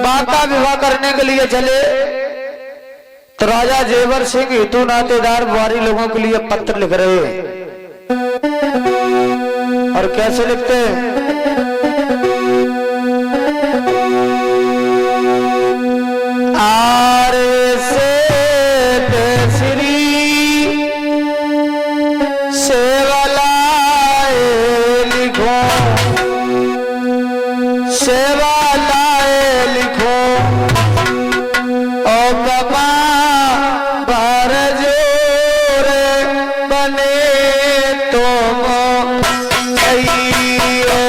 माता विवाह करने के लिए चले तो राजा जेवर सिंह हेतु नातेदार बुआरी लोगों के लिए पत्र लिख रहे हैं। और कैसे लिखते हैं? आरे से श्री सेवालाए लिखो, सेवालाए लिखो ओ बाबा भर जोरे बने तुम अइयो।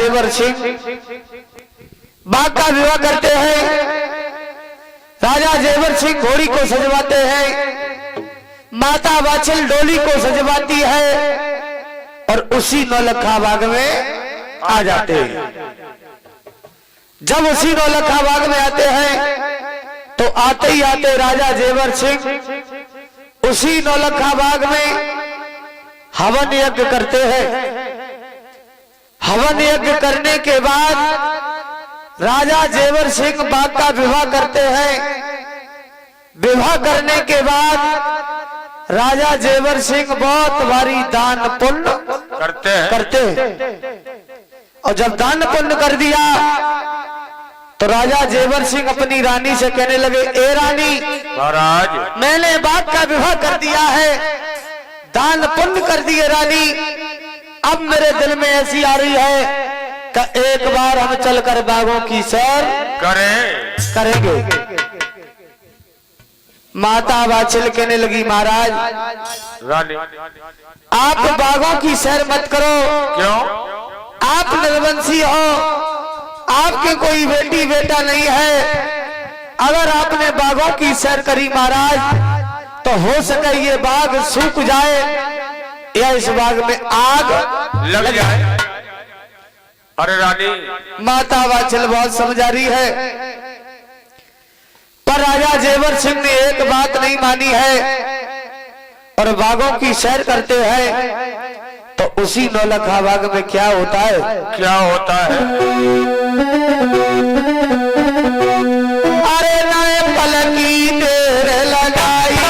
जेवर सिंह बाग का विवाह करते हैं। राजा जेवर सिंह घोड़ी को सजवाते हैं, माता वाछल डोली को सजवाती है और उसी नौलखा बाग में आ जाते हैं। जब उसी नौलखा बाग में आते हैं तो आते ही आते राजा जेवर सिंह उसी नौलखा बाग में हवन यज्ञ करते हैं। हवन यज्ञ करने के बाद राजा जेवर सिंह बाग का विवाह करते हैं। विवाह करने के बाद राजा जेवर सिंह बहुत भारी दान पुण्य करते हैं। और जब दान पुण्य कर दिया तो राजा जेवर सिंह अपनी रानी से कहने लगे, ए रानी महाराज, मैंने बाग का विवाह कर दिया है, दान पुण्य कर दिए रानी, अब मेरे दिल में ऐसी आ रही है कि एक बार हम चलकर बागों की सैर करेंगे। माता वाछल कहने लगी, महाराज रानी आप बागों की सैर मत करो। क्यों? आप निर्वंशी हो, आपके कोई बेटी बेटा नहीं है। अगर आपने बागों की सैर करी महाराज तो हो सके ये बाग सूख जाए या इस बाग में आग लग जाए। अरे रानी, माता वाछल बहुत समझा रही है, पर राजा जेवर सिंह ने एक बात नहीं मानी है और बागों की सैर करते हैं। तो उसी नौलखा बाग में क्या होता है? क्या होता है? अरे नए पल की देर लगाई,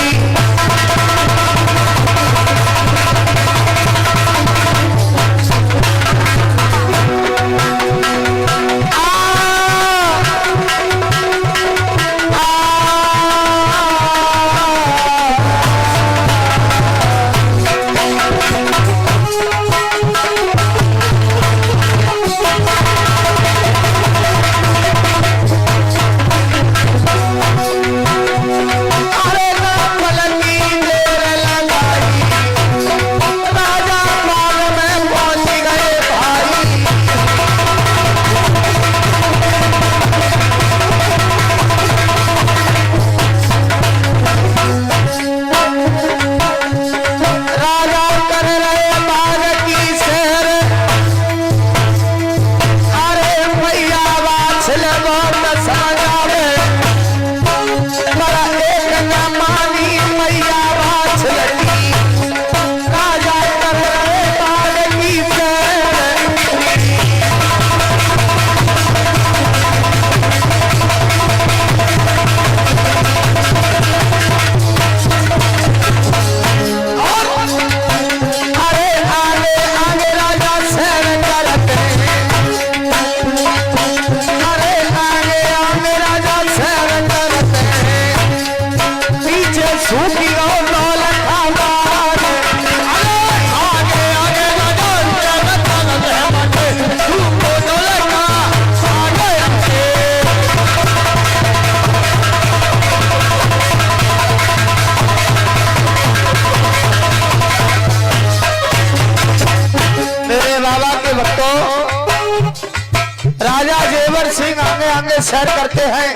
राजा जेवर सिंह आगे आगे सैर करते हैं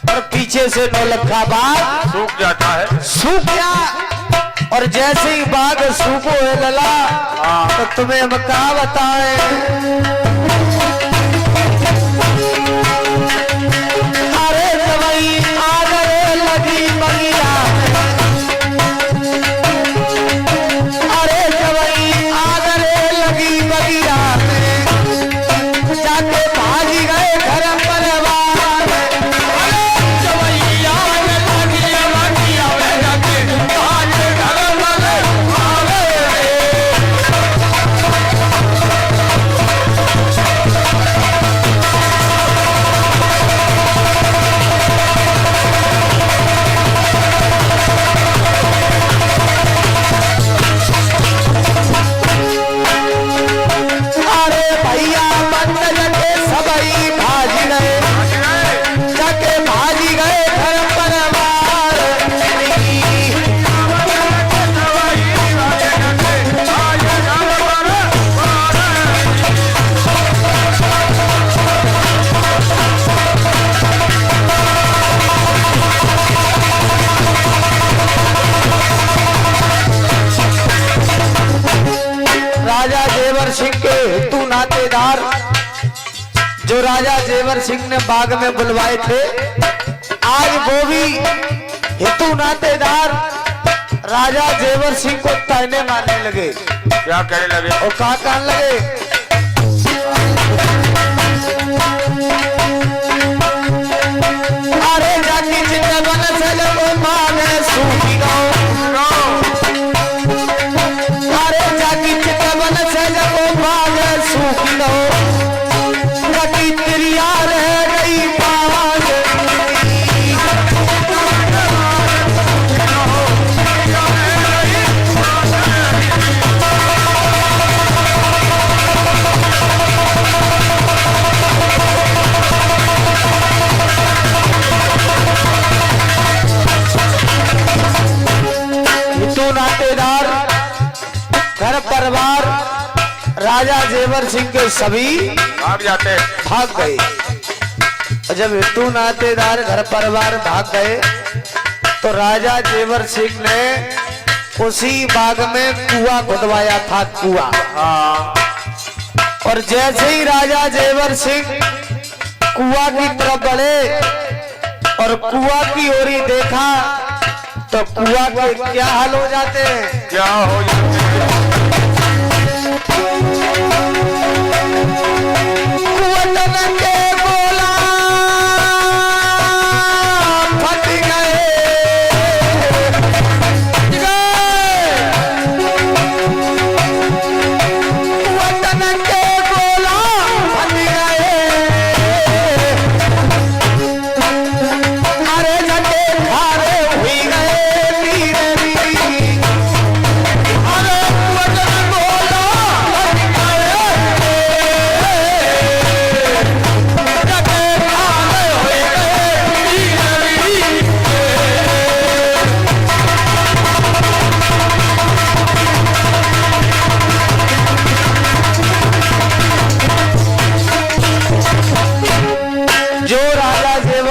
और पीछे से नौलखा बाग सूख जाता है। सूख गया और जैसे ही बाग सूखो है लला तो तुम्हें हम क्या बताएं। अरे जवाई आगे लगी बगिया, अरे जवाई आगे लगी बगिया जाके भाजी गए घर परिवार। नातेदार जो राजा जेवर सिंह ने बाग में बुलवाए थे, आज वो भी हितू नातेदार राजा जेवर सिंह को ताने मारने लगे। क्या कहने लगे? और कहा कहने लगे, अरे जाकी चिन्ह बन से लगो माने सूखी गाओ, अरे जाकी चिन्ह बन से लगो माने सूखी गाओ, गटी तिरिया रह गई बाग। नातेदार घर परिवार राजा जेवर सिंह के सभी भाग जाते, भाग गए। और जब हितू नातेदार घर परिवार भाग गए तो राजा जेवर सिंह ने उसी बाग में कुआं खुदवाया था, कुआं। हाँ। और जैसे ही राजा जेवर सिंह कुआं की तरफ बढ़े और कुआं की ओर ही देखा तो कुआं के क्या हाल हो जाते हैं? क्या हो जाते हैं? कुआं के बोला फट गए, कुआं के बोला फट गए, अरे झंडे खारे हुई गए।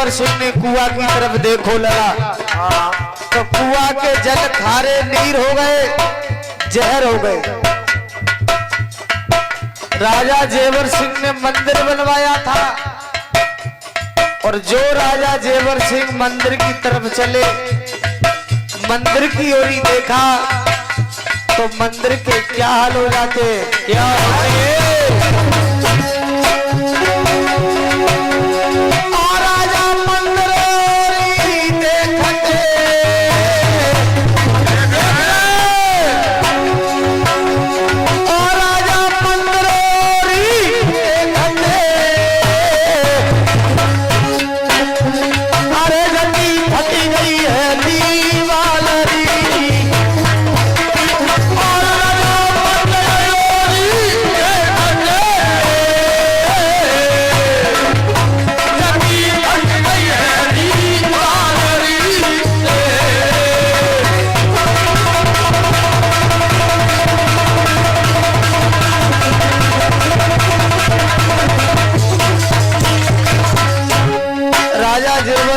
सिंह ने कुआं की तरफ देखो लगा तो कुआं के जल खारे नीर हो गए, जहर हो गए। राजा जेवर सिंह ने मंदिर बनवाया था और जो राजा जेवर सिंह मंदिर की तरफ चले, मंदिर की ओर ही देखा तो मंदिर के क्या हाल हो जाते, क्या होते?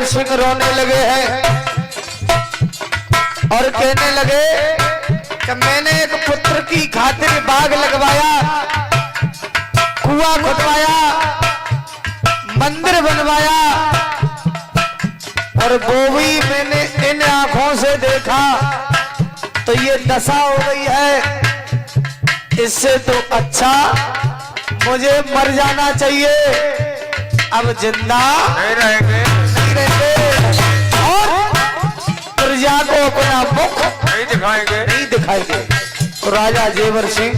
सिंह रोने लगे हैं और कहने लगे कि मैंने एक पुत्र की खातिर बाग लगवाया, कुआं खुदवाया, मंदिर बनवाया और वो भी मैंने इन आंखों से देखा तो ये दशा हो गई है। इससे तो अच्छा मुझे मर जाना चाहिए, अब जिंदा नहीं रहेंगे और प्रजा को अपना मुख नहीं दिखाएंगे। तो राजा जेवर सिंह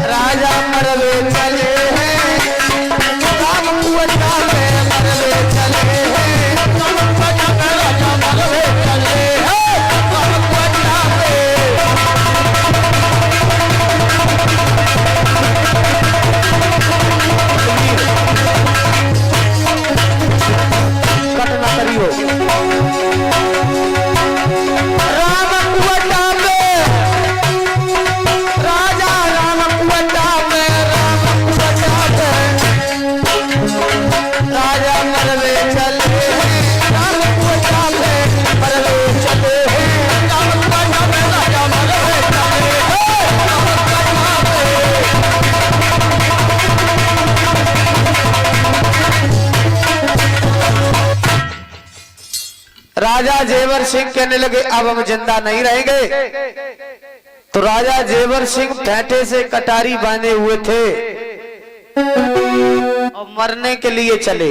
राजा मरवे चले हैं, राम कुआं में मरवे चले हैं, राजा मरवे चले हैं, राम कुआं में। कट ना करियो, राम कुआं में राजा जेवर सिंह कहने लगे अब हम जिंदा नहीं रहेंगे। तो राजा जेवर सिंह फेंटे से कटारी बांधे हुए थे और मरने के लिए चले।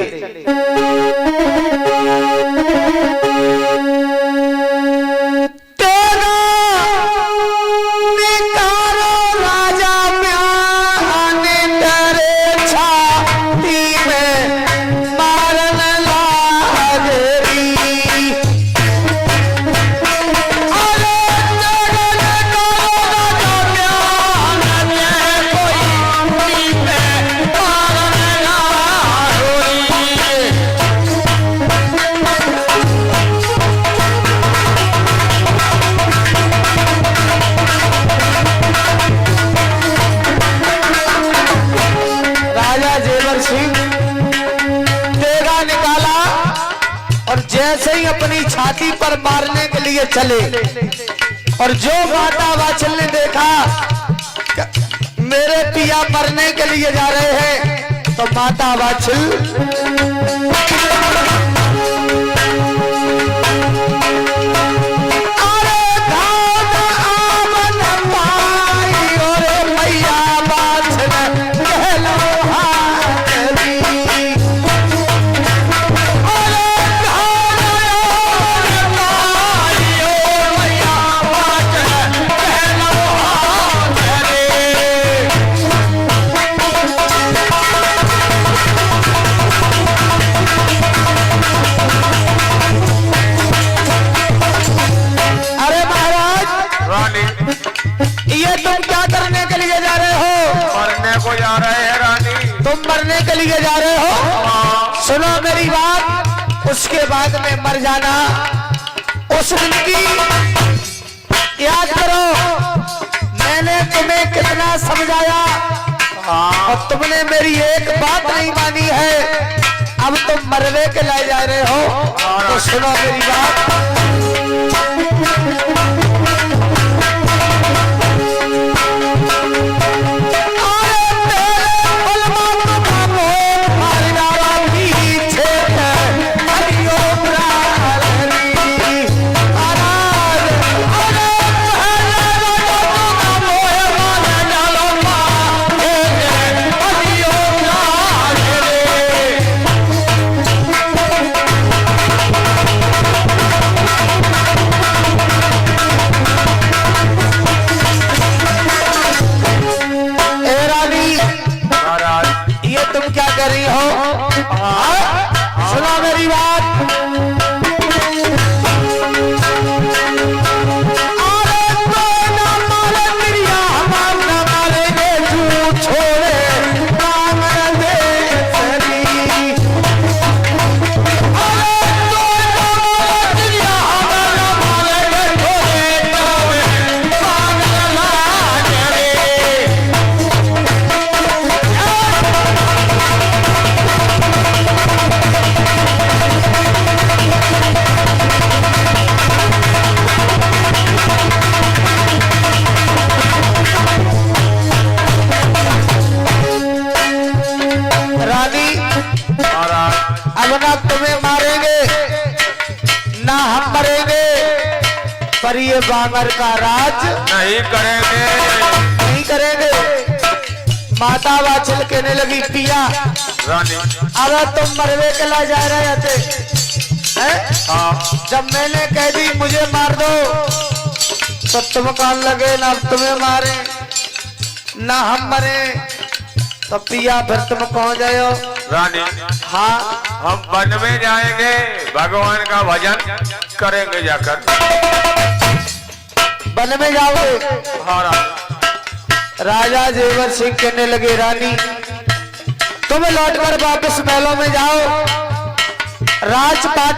जैसे ही अपनी छाती पर मारने के लिए चले और जो माता वात्सल ने देखा मेरे पिया मरने के लिए जा रहे हैं तो माता वात्सल मरने के लिए जा रहे हो। सुनो मेरी बात, उसके बाद में मर जाना। उस दिन की याद करो, मैंने तुम्हें कितना समझाया और तुमने मेरी एक बात नहीं मानी है। अब तुम मरने के लिए जा रहे हो तो सुनो मेरी बात। पर ये बांगर का राज नहीं करेंगे, नहीं करेंगे। माता वात्सल कहने लगी पिया रानी अब तुम मरवे के ला जा रहे थे। जब मैंने कह दी मुझे मार दो तो तुम कौन लगे ना तुम्हें मारे ना हम मरे तो पिया फिर तुम कौन जाओ रानी। हाँ हम वन में जाएंगे, भगवान का भजन करेंगे जाकर। वन में जाओगे? हाँ रानी। राजा जेवर सिंह कहने लगे रानी तुम लौटकर वापस महलों में जाओ, राजपाट